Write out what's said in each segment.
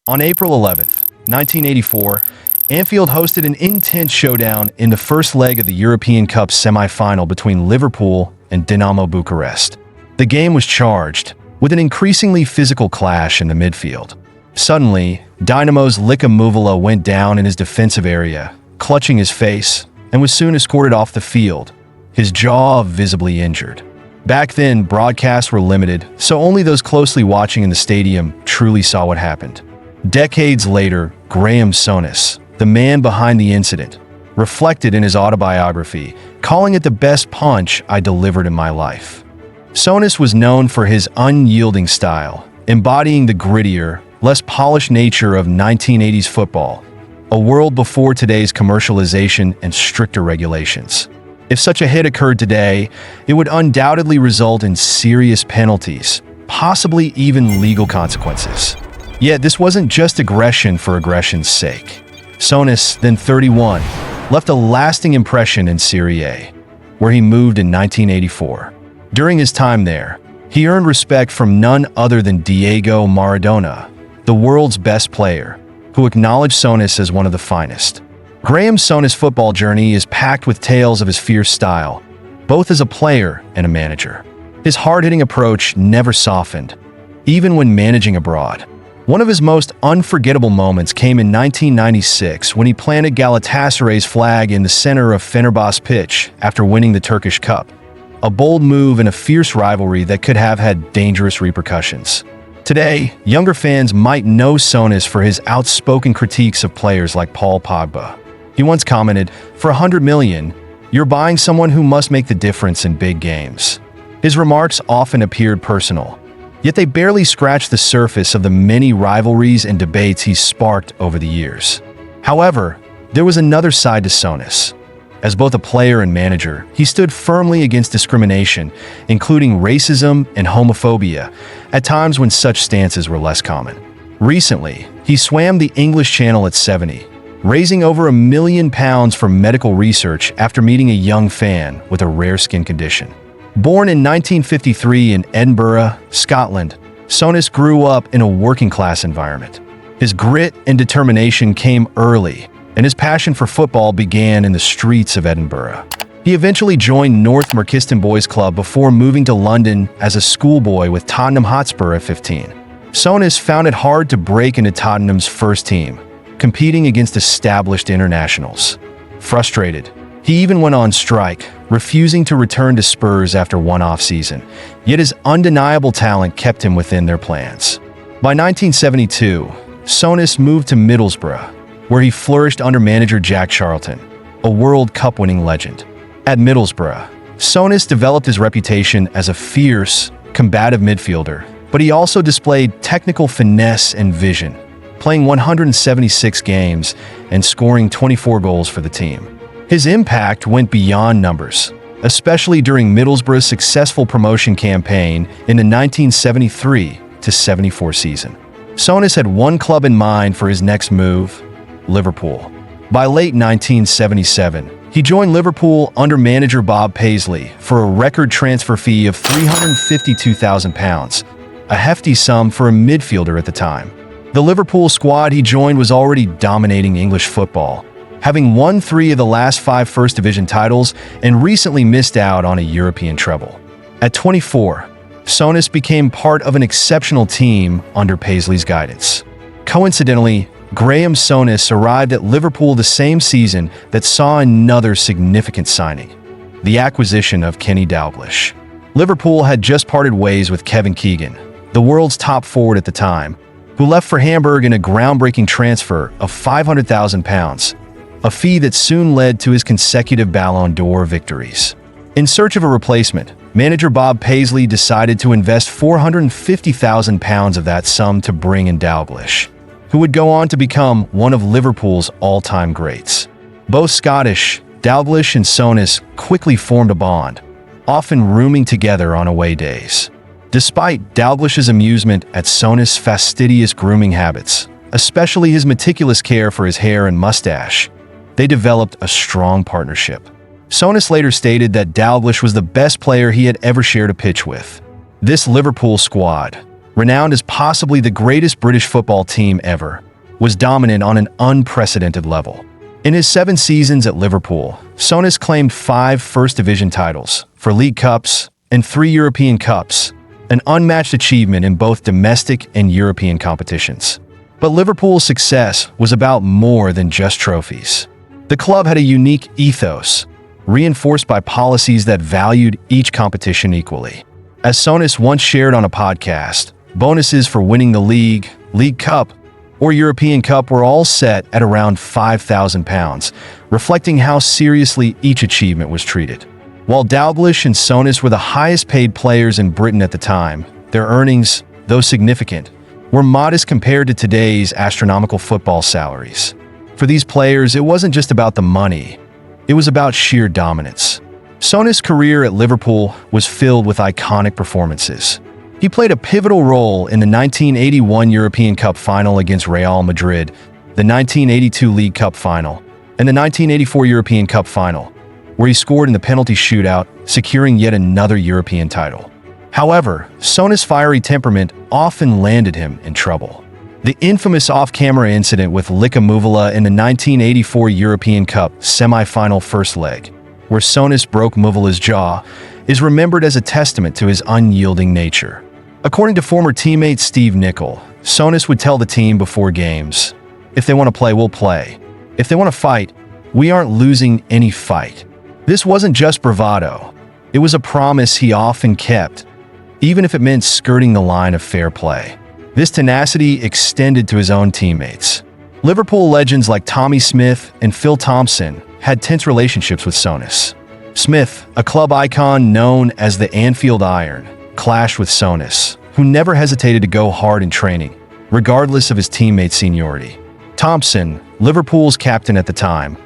On April 11th, 1984, Anfield hosted an intense showdown in the first leg of the European Cup semi-final between Liverpool and Dinamo Bucharest. The game was charged, with an increasingly physical clash in the midfield. Suddenly, Dynamo's Lika Muvula went down in his defensive area, clutching his face, and was soon escorted off the field, his jaw visibly injured. Back then, broadcasts were limited, so only those closely watching in the stadium truly saw what happened. Decades later, Graham Souness, the man behind the incident, reflected in his autobiography, calling it the best punch I delivered in my life. Souness was known for his unyielding style, embodying the grittier, less polished nature of 1980s football, a world before today's commercialization and stricter regulations. If such a hit occurred today, it would undoubtedly result in serious penalties, possibly even legal consequences. Yet this wasn't just aggression for aggression's sake. Souness, then 31, left a lasting impression in Serie A, where he moved in 1984. During his time there, he earned respect from none other than Diego Maradona, the world's best player, who acknowledged Souness as one of the finest. Graham Souness' football journey is packed with tales of his fierce style, both as a player and a manager. His hard-hitting approach never softened, even when managing abroad. One of his most unforgettable moments came in 1996 when he planted Galatasaray's flag in the center of Fenerbahçe pitch after winning the Turkish Cup, a bold move in a fierce rivalry that could have had dangerous repercussions. Today, younger fans might know Souness for his outspoken critiques of players like Paul Pogba. He once commented, "For $100 million, you're buying someone who must make the difference in big games." His remarks often appeared personal, yet they barely scratched the surface of the many rivalries and debates he's sparked over the years. However, there was another side to Souness. As both a player and manager, he stood firmly against discrimination, including racism and homophobia, at times when such stances were less common. Recently, he swam the English Channel at 70, raising over £1 million for medical research after meeting a young fan with a rare skin condition. Born in 1953 in Edinburgh, Scotland, Souness grew up in a working-class environment. His grit and determination came early, and his passion for football began in the streets of Edinburgh. He eventually joined North Merkiston Boys Club before moving to London as a schoolboy with Tottenham Hotspur at 15. Souness found it hard to break into Tottenham's first team, competing against established internationals. Frustrated, he even went on strike, refusing to return to Spurs after one off-season, yet his undeniable talent kept him within their plans. By 1972, Souness moved to Middlesbrough, where he flourished under manager Jack Charlton, a World Cup-winning legend. At Middlesbrough, Souness developed his reputation as a fierce, combative midfielder, but he also displayed technical finesse and vision, playing 176 games and scoring 24 goals for the team. His impact went beyond numbers, especially during Middlesbrough's successful promotion campaign in the 1973-74 season. Souness had one club in mind for his next move: Liverpool. By late 1977, he joined Liverpool under manager Bob Paisley for a record transfer fee of £352,000, a hefty sum for a midfielder at the time. The Liverpool squad he joined was already dominating English football, having won 3 of the last 5 First Division titles and recently missed out on a European treble. At 24, Souness became part of an exceptional team under Paisley's guidance. Coincidentally, Graham Souness arrived at Liverpool the same season that saw another significant signing: the acquisition of Kenny Dalglish. Liverpool had just parted ways with Kevin Keegan, the world's top forward at the time, who left for Hamburg in a groundbreaking transfer of £500,000, a fee that soon led to his consecutive Ballon d'Or victories. In search of a replacement, manager Bob Paisley decided to invest £450,000 of that sum to bring in Dalglish, who would go on to become one of Liverpool's all-time greats. Both Scottish, Dalglish and Souness quickly formed a bond, often rooming together on away days. Despite Dalglish's amusement at Souness' fastidious grooming habits, especially his meticulous care for his hair and mustache, they developed a strong partnership. Souness later stated that Dalglish was the best player he had ever shared a pitch with. This Liverpool squad, renowned as possibly the greatest British football team ever, was dominant on an unprecedented level. In his 7 seasons at Liverpool, Souness claimed 5 First Division titles, 4 League Cups, and 3 European Cups, an unmatched achievement in both domestic and European competitions. But Liverpool's success was about more than just trophies. The club had a unique ethos, reinforced by policies that valued each competition equally. As Souness once shared on a podcast, bonuses for winning the league, League Cup, or European Cup were all set at around £5,000, reflecting how seriously each achievement was treated. While Dalglish and Souness were the highest-paid players in Britain at the time, their earnings, though significant, were modest compared to today's astronomical football salaries. For these players, it wasn't just about the money, it was about sheer dominance. Souness' career at Liverpool was filled with iconic performances. He played a pivotal role in the 1981 European Cup final against Real Madrid, the 1982 League Cup final, and the 1984 European Cup final, where he scored in the penalty shootout, securing yet another European title. However, Souness' fiery temperament often landed him in trouble. The infamous off-camera incident with Lika Muvula in the 1984 European Cup semi-final first leg, where Souness broke Muvula's jaw, is remembered as a testament to his unyielding nature. According to former teammate Steve Nicol, Souness would tell the team before games, "If they want to play, we'll play. If they want to fight, we aren't losing any fight." This wasn't just bravado. It was a promise he often kept, even if it meant skirting the line of fair play. This tenacity extended to his own teammates. Liverpool legends like Tommy Smith and Phil Thompson had tense relationships with Souness. Smith, a club icon known as the Anfield Iron, clashed with Souness, who never hesitated to go hard in training, regardless of his teammates' seniority. Thompson, Liverpool's captain at the time,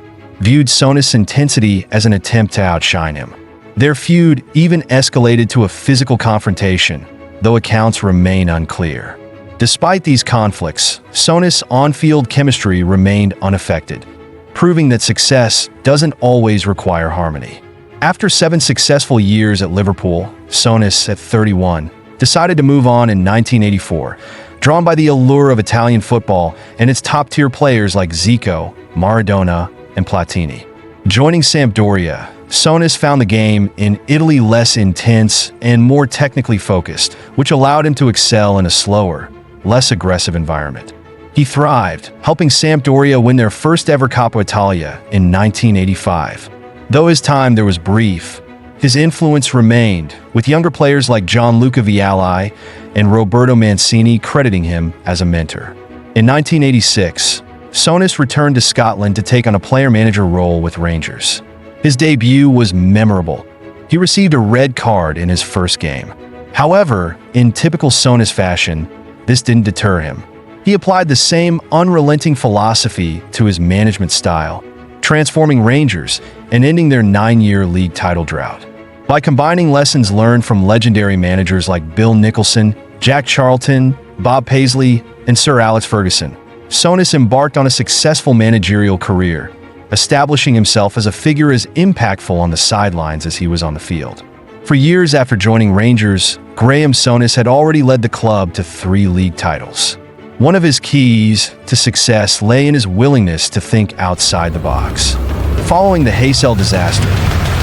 viewed Souness' intensity as an attempt to outshine him. Their feud even escalated to a physical confrontation, though accounts remain unclear. Despite these conflicts, Souness' on-field chemistry remained unaffected, proving that success doesn't always require harmony. After 7 successful years at Liverpool, Souness, at 31, decided to move on in 1984, drawn by the allure of Italian football and its top-tier players like Zico, Maradona, and Platini. Joining Sampdoria, Souness found the game in Italy less intense and more technically focused, which allowed him to excel in a slower, less aggressive environment. He thrived, helping Sampdoria win their first ever Coppa Italia in 1985. Though his time there was brief, his influence remained, with younger players like Gianluca Vialli and Roberto Mancini crediting him as a mentor. In 1986, Souness returned to Scotland to take on a player-manager role with Rangers. His debut was memorable. He received a red card in his first game. However, in typical Souness fashion, this didn't deter him. He applied the same unrelenting philosophy to his management style, transforming Rangers and ending their 9-year league title drought. By combining lessons learned from legendary managers like Bill Nicholson, Jack Charlton, Bob Paisley, and Sir Alex Ferguson, Souness embarked on a successful managerial career, establishing himself as a figure as impactful on the sidelines as he was on the field. For years after joining Rangers, Graham Souness had already led the club to 3 league titles. One of his keys to success lay in his willingness to think outside the box. Following the Heysel disaster,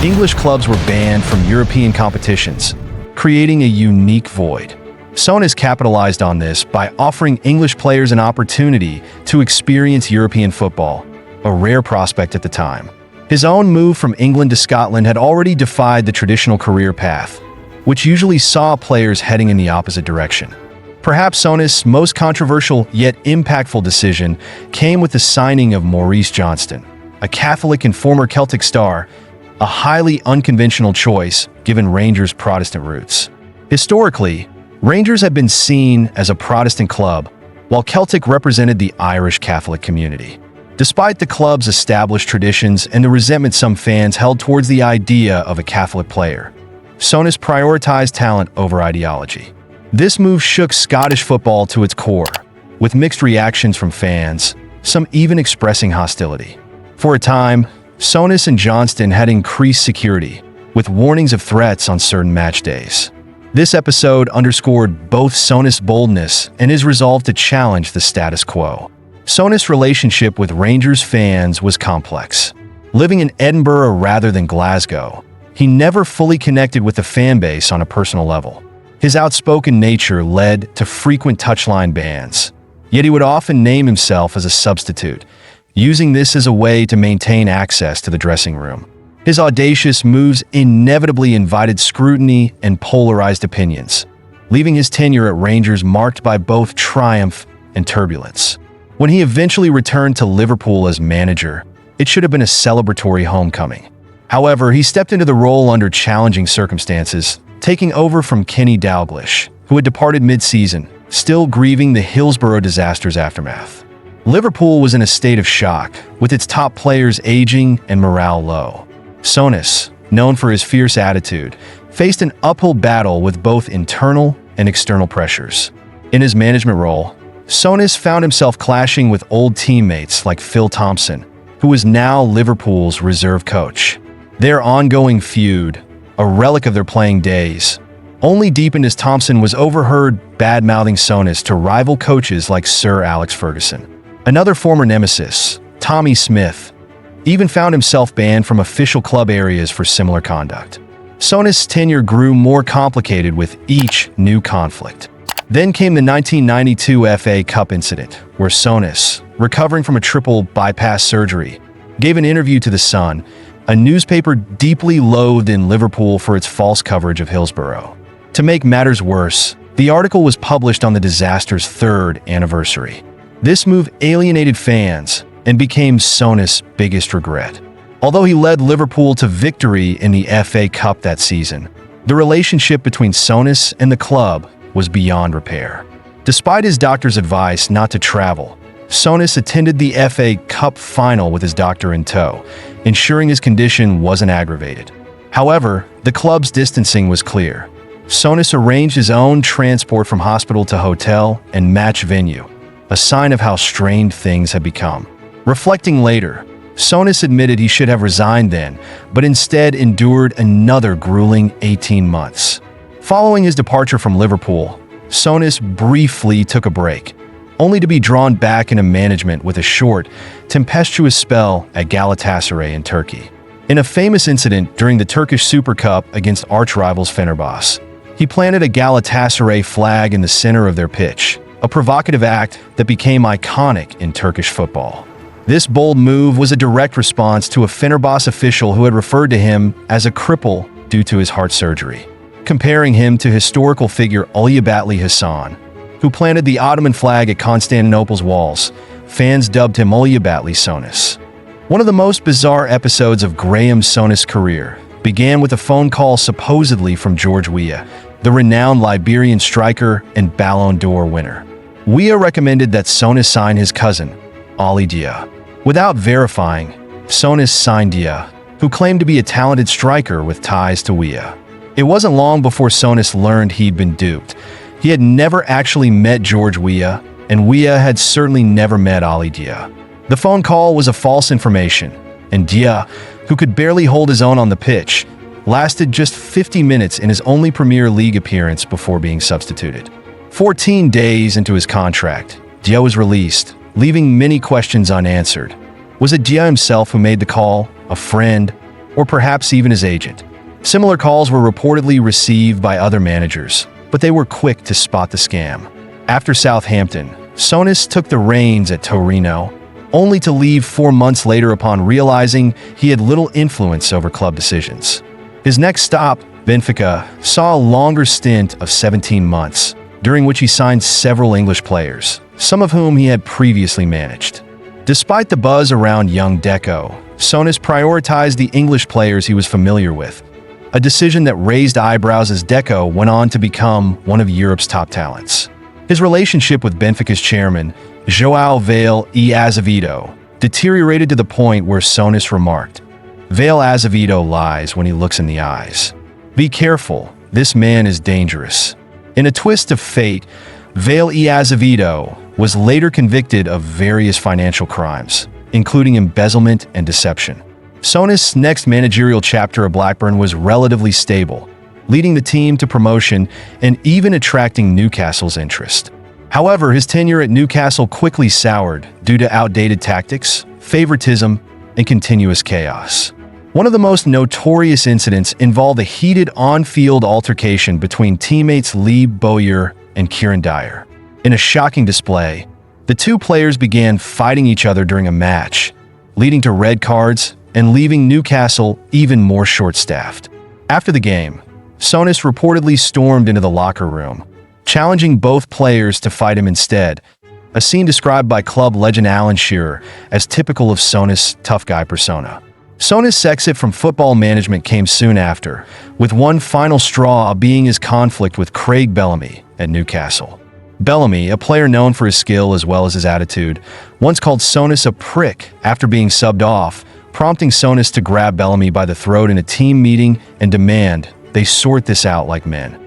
English clubs were banned from European competitions, creating a unique void. Souness capitalized on this by offering English players an opportunity to experience European football, a rare prospect at the time. His own move from England to Scotland had already defied the traditional career path, which usually saw players heading in the opposite direction. Perhaps Souness' most controversial yet impactful decision came with the signing of Maurice Johnston, a Catholic and former Celtic star, a highly unconventional choice given Rangers' Protestant roots. Historically, Rangers had been seen as a Protestant club, while Celtic represented the Irish Catholic community. Despite the club's established traditions and the resentment some fans held towards the idea of a Catholic player, Souness prioritized talent over ideology. This move shook Scottish football to its core, with mixed reactions from fans, some even expressing hostility. For a time, Souness and Johnston had increased security, with warnings of threats on certain match days. This episode underscored both Souness' boldness and his resolve to challenge the status quo. Souness' relationship with Rangers fans was complex. Living in Edinburgh rather than Glasgow, he never fully connected with the fanbase on a personal level. His outspoken nature led to frequent touchline bans, yet he would often name himself as a substitute, using this as a way to maintain access to the dressing room. His audacious moves inevitably invited scrutiny and polarized opinions, leaving his tenure at Rangers marked by both triumph and turbulence. When he eventually returned to Liverpool as manager, it should have been a celebratory homecoming. However, he stepped into the role under challenging circumstances, taking over from Kenny Dalglish, who had departed mid-season, still grieving the Hillsborough disaster's aftermath. Liverpool was in a state of shock, with its top players aging and morale low. Souness, known for his fierce attitude, faced an uphill battle with both internal and external pressures. In his management role, Souness found himself clashing with old teammates like Phil Thompson, who was now Liverpool's reserve coach. Their ongoing feud, a relic of their playing days, only deepened as Thompson was overheard bad-mouthing Souness to rival coaches like Sir Alex Ferguson. Another former nemesis, Tommy Smith, even found himself banned from official club areas for similar conduct. Souness' tenure grew more complicated with each new conflict. Then came the 1992 FA Cup incident, where Souness, recovering from a triple bypass surgery, gave an interview to The Sun, a newspaper deeply loathed in Liverpool for its false coverage of Hillsborough. To make matters worse, the article was published on the disaster's third anniversary. This move alienated fans and became Souness' biggest regret. Although he led Liverpool to victory in the FA Cup that season, the relationship between Souness and the club was beyond repair. Despite his doctor's advice not to travel, Souness attended the FA Cup final with his doctor in tow, ensuring his condition wasn't aggravated. However, the club's distancing was clear. Souness arranged his own transport from hospital to hotel and match venue, a sign of how strained things had become. Reflecting later, Souness admitted he should have resigned then, but instead endured another grueling 18 months. Following his departure from Liverpool, Souness briefly took a break, only to be drawn back into management with a short, tempestuous spell at Galatasaray in Turkey. In a famous incident during the Turkish Super Cup against arch-rivals Fenerbahce, he planted a Galatasaray flag in the center of their pitch, a provocative act that became iconic in Turkish football. This bold move was a direct response to a Fenerbahce official who had referred to him as a cripple due to his heart surgery, comparing him to historical figure Ulubatli Hasan, who planted the Ottoman flag at Constantinople's walls. Fans dubbed him Ulubatli Souness. One of the most bizarre episodes of Graham Souness' career began with a phone call supposedly from George Weah, the renowned Liberian striker and Ballon d'Or winner. Weah recommended that Souness sign his cousin, Ali Dia. Without verifying, Souness signed Dia, who claimed to be a talented striker with ties to Weah. It wasn't long before Souness learned he'd been duped. He had never actually met George Weah, and Weah had certainly never met Ali Dia. The phone call was a false information, and Dia, who could barely hold his own on the pitch, lasted just 50 minutes in his only Premier League appearance before being substituted. 14 days into his contract, Dia was released, leaving many questions unanswered. Was it Dia himself who made the call, a friend, or perhaps even his agent? Similar calls were reportedly received by other managers, but they were quick to spot the scam. After Southampton, Souness took the reins at Torino, only to leave 4 months later upon realizing he had little influence over club decisions. His next stop, Benfica, saw a longer stint of 17 months, during which he signed several English players, some of whom he had previously managed. Despite the buzz around young Deco, Souness prioritized the English players he was familiar with, a decision that raised eyebrows as Deco went on to become one of Europe's top talents. His relationship with Benfica's chairman, João Vale e Azevedo, deteriorated to the point where Souness remarked, "Vale Azevedo lies when he looks in the eyes. Be careful, this man is dangerous." In a twist of fate, Vale e Azevedo was later convicted of various financial crimes, including embezzlement and deception. Souness' next managerial chapter at Blackburn was relatively stable, leading the team to promotion and even attracting Newcastle's interest. However, his tenure at Newcastle quickly soured due to outdated tactics, favoritism, and continuous chaos. One of the most notorious incidents involved a heated on-field altercation between teammates Lee Bowyer and Kieran Dyer. In a shocking display, the two players began fighting each other during a match, leading to red cards and leaving Newcastle even more short-staffed. After the game, Souness reportedly stormed into the locker room, challenging both players to fight him instead, a scene described by club legend Alan Shearer as typical of Souness' tough guy persona. Souness' exit from football management came soon after, with one final straw being his conflict with Craig Bellamy at Newcastle. Bellamy, a player known for his skill as well as his attitude, once called Souness a prick after being subbed off, prompting Souness to grab Bellamy by the throat in a team meeting and demand they sort this out like men.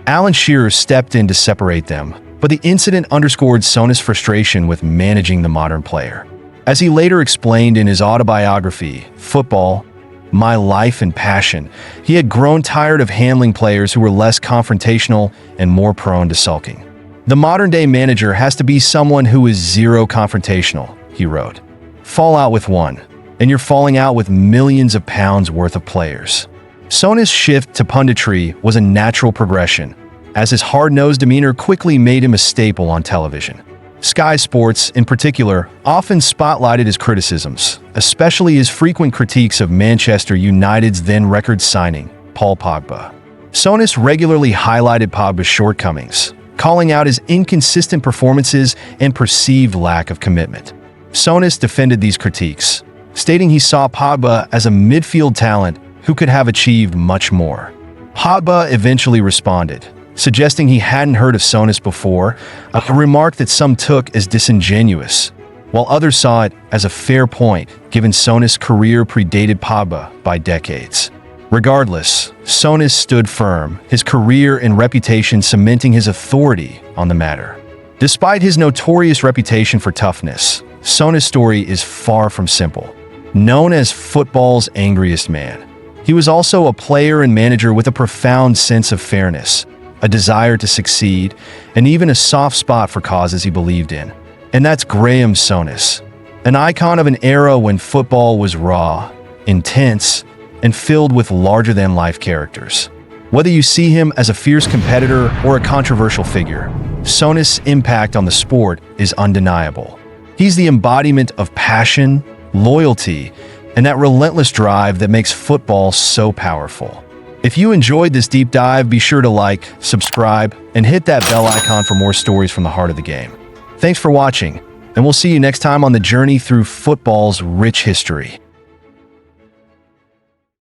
Alan Shearer stepped in to separate them, but the incident underscored Souness' frustration with managing the modern player. As he later explained in his autobiography, Football, My Life and Passion, he had grown tired of handling players who were less confrontational and more prone to sulking. The modern-day manager has to be someone who is zero confrontational, he wrote. Fall out with one, and you're falling out with millions of pounds worth of players. Souness' shift to punditry was a natural progression, as his hard-nosed demeanor quickly made him a staple on television. Sky Sports, in particular, often spotlighted his criticisms, especially his frequent critiques of Manchester United's then-record signing, Paul Pogba. Souness regularly highlighted Pogba's shortcomings, calling out his inconsistent performances and perceived lack of commitment. Souness defended these critiques, stating he saw Pogba as a midfield talent who could have achieved much more. Pogba eventually responded, suggesting he hadn't heard of Souness before, a remark that some took as disingenuous, while others saw it as a fair point given Souness' career predated Pogba by decades. Regardless, Souness stood firm, his career and reputation cementing his authority on the matter. Despite his notorious reputation for toughness, Souness' story is far from simple. Known as football's angriest man, he was also a player and manager with a profound sense of fairness, a desire to succeed, and even a soft spot for causes he believed in. And that's Graham Souness, an icon of an era when football was raw, intense, and filled with larger-than-life characters. Whether you see him as a fierce competitor or a controversial figure, Souness' impact on the sport is undeniable. He's the embodiment of passion, loyalty, and that relentless drive that makes football so powerful. If you enjoyed this deep dive, be sure to like, subscribe, and hit that bell icon for more stories from the heart of the game. Thanks for watching, and we'll see you next time on the journey through football's rich history.